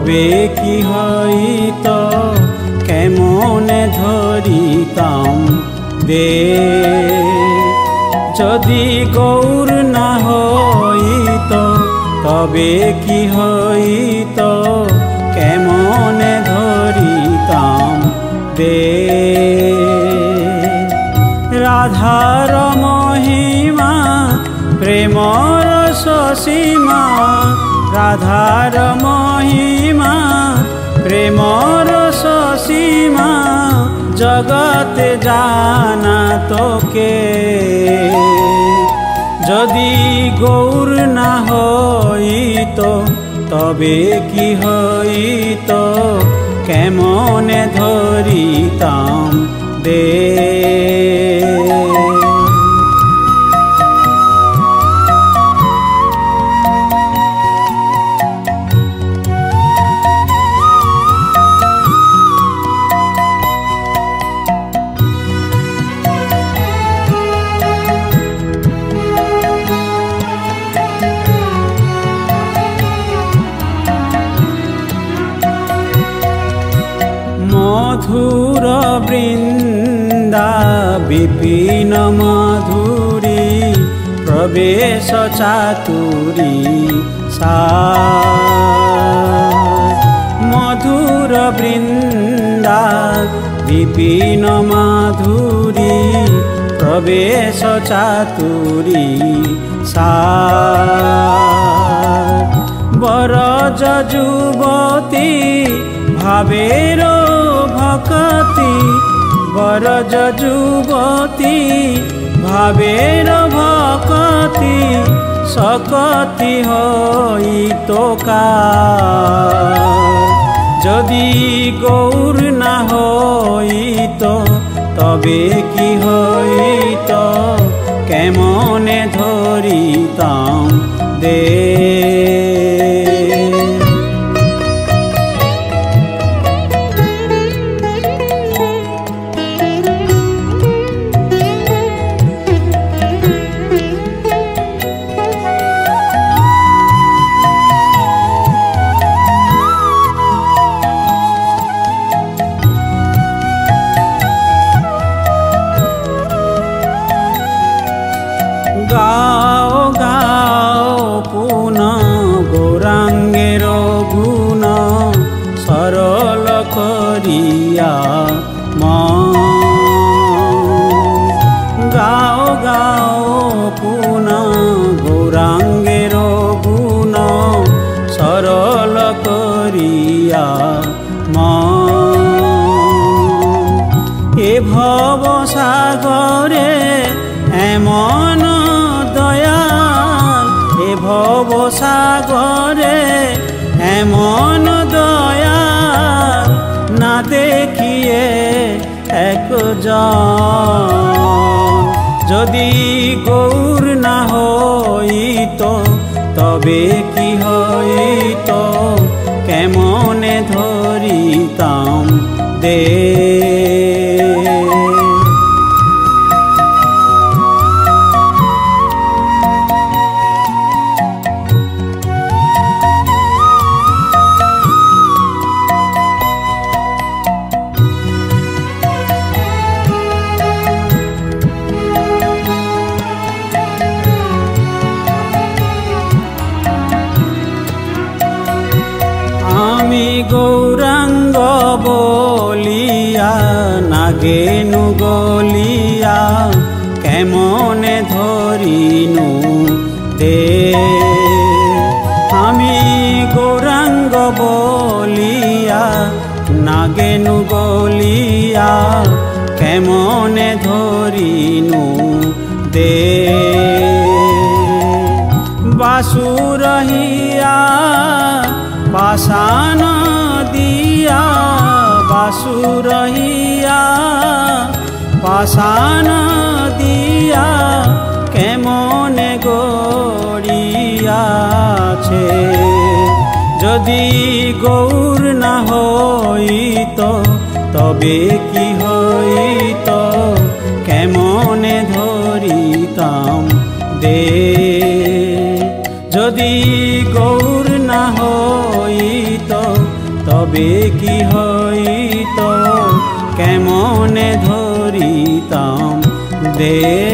তবে কি হইত কেমনে ধরিতাম দে। যদি গৌর না হইত তবে কি হইত কেমনে ধরিতাম দে। রাধার মহিমা প্রেমর সসীমা, রাধার মহিমা প্রেমর সসীমা, জগতে জানা তোকে। যদি গৌর না হইত তবে কি হইত কেমনে ধরিতাম দে। মধুর বৃন্দা বিপিন মধুরী, প্রবেশ চাতুরী সার। মধুর বৃন্দা বিপিন মাধুরী, প্রবেশ চাতুরী সার। বরজ যুবতী ভাবের ভকতি, বরজ যুবতী ভাবের ভকতি, সকতি হইত কার। যদি গৌর না হইত তবে কি হইত কেমনে ধরিতাম দে। গাও গাও পুনঃ গৌরাঙ্গের গুণ, সরল করিয়া মন। গাও গাও পুনঃ গৌরাঙ্গের গুণ, সরল করিয়া মন। এ ভব সাগরে এমন দয়াল, এ ভব সাগরে এমন দয়াল, না দেখিয়ে একজন। যদি গৌর না হইত তবে কি হইত কেমনে ধরিতাম দে। আমি গৌরাঙ্গ বলিয়া নাগেনু গলিয়া, কেমনে ধরিনু দে। আমি গৌরাঙ্গ বলিয়া নাগেনু গলিয়া, কেমনে ধরিনু দে। বাসুরহিয়া পাষাণ দিয়া, বাসুরহিয়া পাষাণ দিয়া, কেমনে গড়িয়াছে। যদি গৌর না হইত তবে কি হইত কেমনে ধরিতাম দে। যদি গৌর না হইত কি হইত কেমনে ধরিতাম দেশ